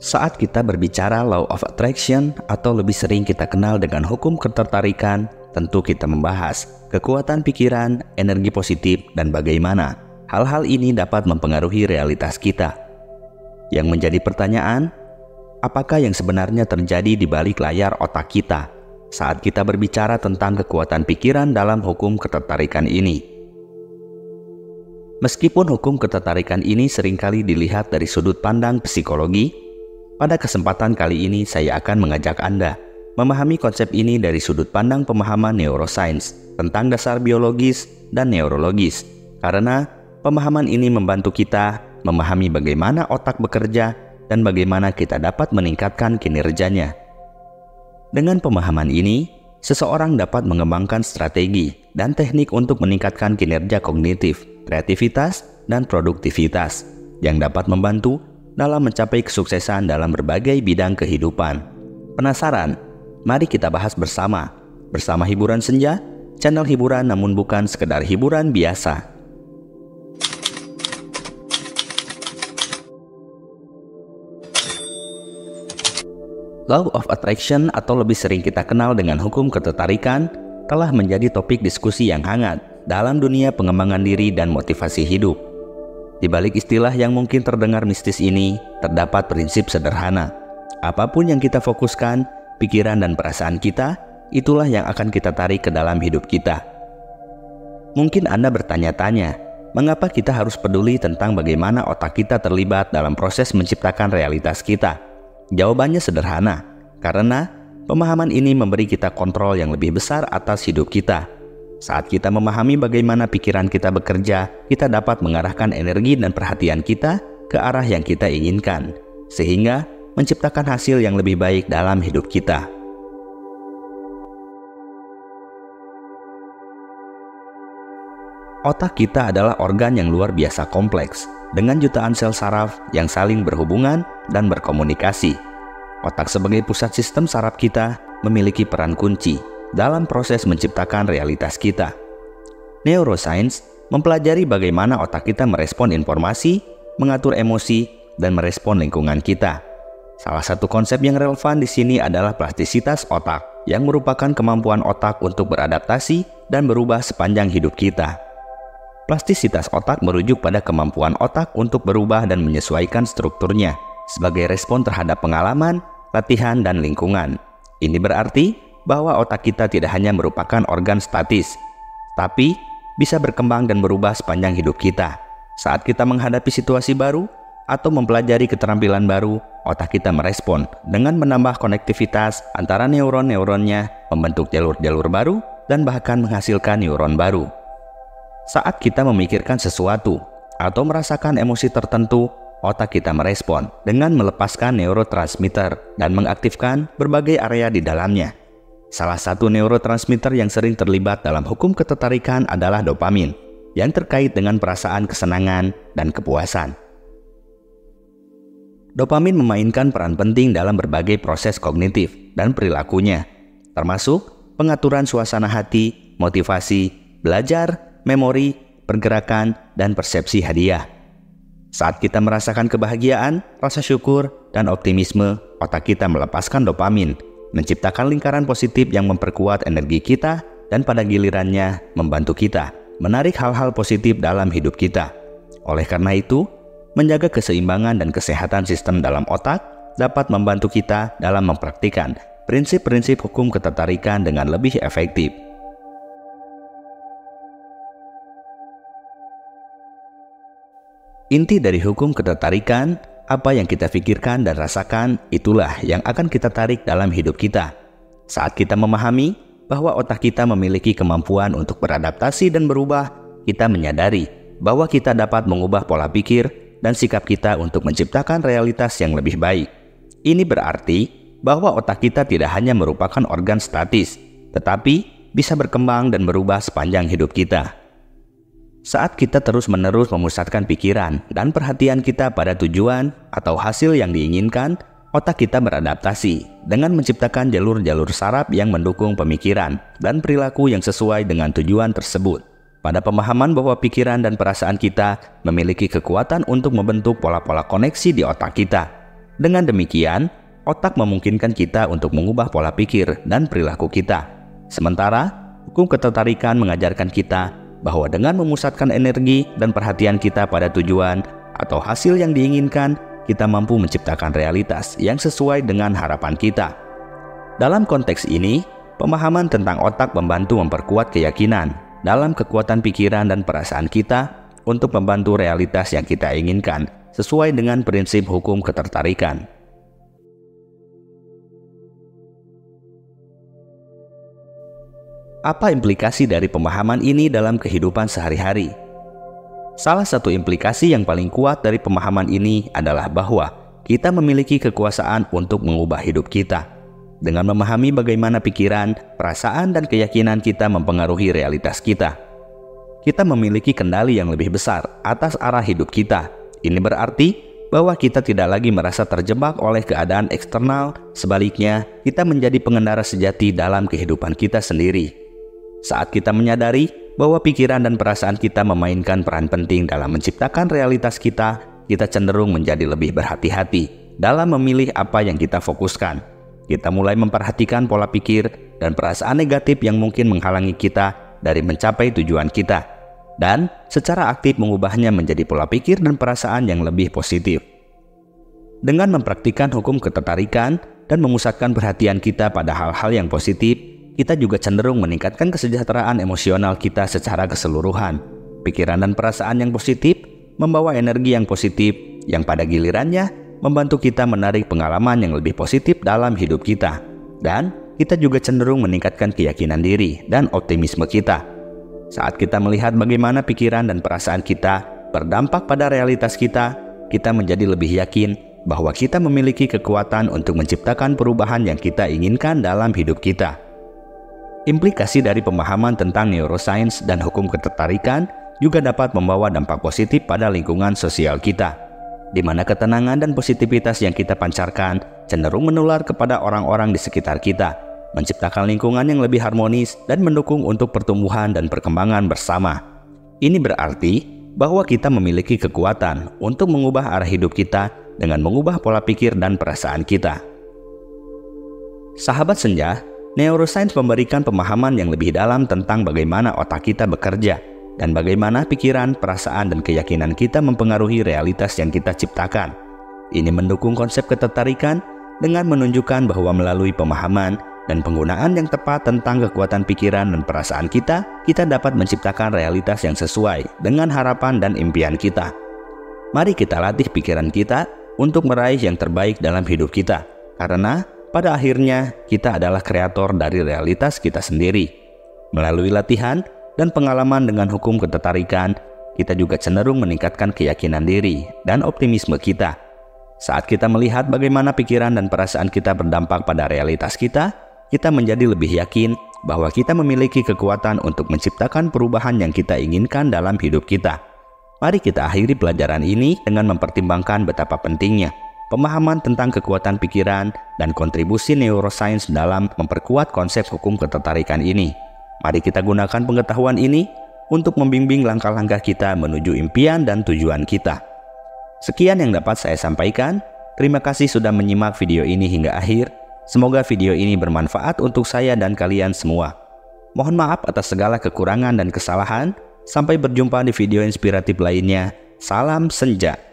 Saat kita berbicara Law of Attraction atau lebih sering kita kenal dengan hukum ketertarikan, tentu kita membahas kekuatan pikiran, energi positif, dan bagaimana hal-hal ini dapat mempengaruhi realitas kita. Yang menjadi pertanyaan, apakah yang sebenarnya terjadi di balik layar otak kita saat kita berbicara tentang kekuatan pikiran dalam hukum ketertarikan ini? Meskipun hukum ketertarikan ini seringkali dilihat dari sudut pandang psikologi, pada kesempatan kali ini saya akan mengajak Anda memahami konsep ini dari sudut pandang pemahaman neuroscience tentang dasar biologis dan neurologis, karena pemahaman ini membantu kita memahami bagaimana otak bekerja dan bagaimana kita dapat meningkatkan kinerjanya. Dengan pemahaman ini, seseorang dapat mengembangkan strategi dan teknik untuk meningkatkan kinerja kognitif, kreativitas, dan produktivitas yang dapat membantu dalam mencapai kesuksesan dalam berbagai bidang kehidupan. Penasaran? Mari kita bahas bersama Hiburan Senja, channel hiburan namun bukan sekedar hiburan biasa. Law of Attraction atau lebih sering kita kenal dengan hukum ketertarikan telah menjadi topik diskusi yang hangat dalam dunia pengembangan diri dan motivasi hidup. Di balik istilah yang mungkin terdengar mistis ini, terdapat prinsip sederhana. Apapun yang kita fokuskan, pikiran dan perasaan kita, itulah yang akan kita tarik ke dalam hidup kita. Mungkin Anda bertanya-tanya, mengapa kita harus peduli tentang bagaimana otak kita terlibat dalam proses menciptakan realitas kita? Jawabannya sederhana, karena pemahaman ini memberi kita kontrol yang lebih besar atas hidup kita. Saat kita memahami bagaimana pikiran kita bekerja, kita dapat mengarahkan energi dan perhatian kita ke arah yang kita inginkan, sehingga menciptakan hasil yang lebih baik dalam hidup kita. Otak kita adalah organ yang luar biasa kompleks, dengan jutaan sel saraf yang saling berhubungan dan berkomunikasi. Otak sebagai pusat sistem saraf kita memiliki peran kunci dalam proses menciptakan realitas kita. Neuroscience mempelajari bagaimana otak kita merespon informasi, mengatur emosi, dan merespon lingkungan kita. Salah satu konsep yang relevan di sini adalah plastisitas otak, yang merupakan kemampuan otak untuk beradaptasi dan berubah sepanjang hidup kita. Plastisitas otak merujuk pada kemampuan otak untuk berubah dan menyesuaikan strukturnya sebagai respon terhadap pengalaman, latihan, dan lingkungan. Ini berarti bahwa otak kita tidak hanya merupakan organ statis, tapi bisa berkembang dan berubah sepanjang hidup kita. Saat kita menghadapi situasi baru atau mempelajari keterampilan baru, otak kita merespon dengan menambah konektivitas antara neuron-neuronnya, membentuk jalur-jalur baru, dan bahkan menghasilkan neuron baru. Saat kita memikirkan sesuatu atau merasakan emosi tertentu, otak kita merespon dengan melepaskan neurotransmitter dan mengaktifkan berbagai area di dalamnya. Salah satu neurotransmitter yang sering terlibat dalam hukum ketertarikan adalah dopamin, yang terkait dengan perasaan kesenangan dan kepuasan. Dopamin memainkan peran penting dalam berbagai proses kognitif dan perilakunya, termasuk pengaturan suasana hati, motivasi, belajar, memori, pergerakan, dan persepsi hadiah. Saat kita merasakan kebahagiaan, rasa syukur, dan optimisme, otak kita melepaskan dopamin, menciptakan lingkaran positif yang memperkuat energi kita dan pada gilirannya membantu kita menarik hal-hal positif dalam hidup kita. Oleh karena itu, menjaga keseimbangan dan kesehatan sistem dalam otak dapat membantu kita dalam mempraktikkan prinsip-prinsip hukum ketertarikan dengan lebih efektif. Inti dari hukum ketertarikan, apa yang kita pikirkan dan rasakan, itulah yang akan kita tarik dalam hidup kita. Saat kita memahami bahwa otak kita memiliki kemampuan untuk beradaptasi dan berubah, kita menyadari bahwa kita dapat mengubah pola pikir dan sikap kita untuk menciptakan realitas yang lebih baik. Ini berarti bahwa otak kita tidak hanya merupakan organ statis, tetapi bisa berkembang dan berubah sepanjang hidup kita. Saat kita terus-menerus memusatkan pikiran dan perhatian kita pada tujuan atau hasil yang diinginkan, otak kita beradaptasi dengan menciptakan jalur-jalur saraf yang mendukung pemikiran dan perilaku yang sesuai dengan tujuan tersebut. Pada pemahaman bahwa pikiran dan perasaan kita memiliki kekuatan untuk membentuk pola-pola koneksi di otak kita. Dengan demikian, otak memungkinkan kita untuk mengubah pola pikir dan perilaku kita. Sementara, hukum ketertarikan mengajarkan kita bahwa dengan memusatkan energi dan perhatian kita pada tujuan atau hasil yang diinginkan, kita mampu menciptakan realitas yang sesuai dengan harapan kita. Dalam konteks ini, pemahaman tentang otak membantu memperkuat keyakinan dalam kekuatan pikiran dan perasaan kita untuk membantu realitas yang kita inginkan sesuai dengan prinsip hukum ketertarikan. Apa implikasi dari pemahaman ini dalam kehidupan sehari-hari? Salah satu implikasi yang paling kuat dari pemahaman ini adalah bahwa kita memiliki kekuasaan untuk mengubah hidup kita. Dengan memahami bagaimana pikiran, perasaan, dan keyakinan kita mempengaruhi realitas kita, kita memiliki kendali yang lebih besar atas arah hidup kita. Ini berarti bahwa kita tidak lagi merasa terjebak oleh keadaan eksternal, sebaliknya kita menjadi pengendara sejati dalam kehidupan kita sendiri. Saat kita menyadari bahwa pikiran dan perasaan kita memainkan peran penting dalam menciptakan realitas kita, kita cenderung menjadi lebih berhati-hati dalam memilih apa yang kita fokuskan. Kita mulai memperhatikan pola pikir dan perasaan negatif yang mungkin menghalangi kita dari mencapai tujuan kita, dan secara aktif mengubahnya menjadi pola pikir dan perasaan yang lebih positif. Dengan mempraktikkan hukum ketertarikan dan memusatkan perhatian kita pada hal-hal yang positif, kita juga cenderung meningkatkan kesejahteraan emosional kita secara keseluruhan. Pikiran dan perasaan yang positif membawa energi yang positif, yang pada gilirannya membantu kita menarik pengalaman yang lebih positif dalam hidup kita. Dan kita juga cenderung meningkatkan keyakinan diri dan optimisme kita. Saat kita melihat bagaimana pikiran dan perasaan kita berdampak pada realitas kita, kita menjadi lebih yakin bahwa kita memiliki kekuatan untuk menciptakan perubahan yang kita inginkan dalam hidup kita. Implikasi dari pemahaman tentang neuroscience dan hukum ketertarikan juga dapat membawa dampak positif pada lingkungan sosial kita, di mana ketenangan dan positivitas yang kita pancarkan cenderung menular kepada orang-orang di sekitar kita, menciptakan lingkungan yang lebih harmonis dan mendukung untuk pertumbuhan dan perkembangan bersama. Ini berarti bahwa kita memiliki kekuatan untuk mengubah arah hidup kita dengan mengubah pola pikir dan perasaan kita. Sahabat Senja, neuroscience memberikan pemahaman yang lebih dalam tentang bagaimana otak kita bekerja dan bagaimana pikiran, perasaan, dan keyakinan kita mempengaruhi realitas yang kita ciptakan. Ini mendukung konsep ketertarikan dengan menunjukkan bahwa melalui pemahaman dan penggunaan yang tepat tentang kekuatan pikiran dan perasaan kita, kita dapat menciptakan realitas yang sesuai dengan harapan dan impian kita. Mari kita latih pikiran kita untuk meraih yang terbaik dalam hidup kita, karena pada akhirnya kita adalah kreator dari realitas kita sendiri. Melalui latihan dan pengalaman dengan hukum ketertarikan, kita juga cenderung meningkatkan keyakinan diri dan optimisme kita. Saat kita melihat bagaimana pikiran dan perasaan kita berdampak pada realitas kita, kita menjadi lebih yakin bahwa kita memiliki kekuatan untuk menciptakan perubahan yang kita inginkan dalam hidup kita. Mari kita akhiri pelajaran ini dengan mempertimbangkan betapa pentingnya pemahaman tentang kekuatan pikiran dan kontribusi neuroscience dalam memperkuat konsep hukum ketertarikan ini. Mari kita gunakan pengetahuan ini untuk membimbing langkah-langkah kita menuju impian dan tujuan kita. Sekian yang dapat saya sampaikan. Terima kasih sudah menyimak video ini hingga akhir. Semoga video ini bermanfaat untuk saya dan kalian semua. Mohon maaf atas segala kekurangan dan kesalahan. Sampai berjumpa di video inspiratif lainnya. Salam Senja.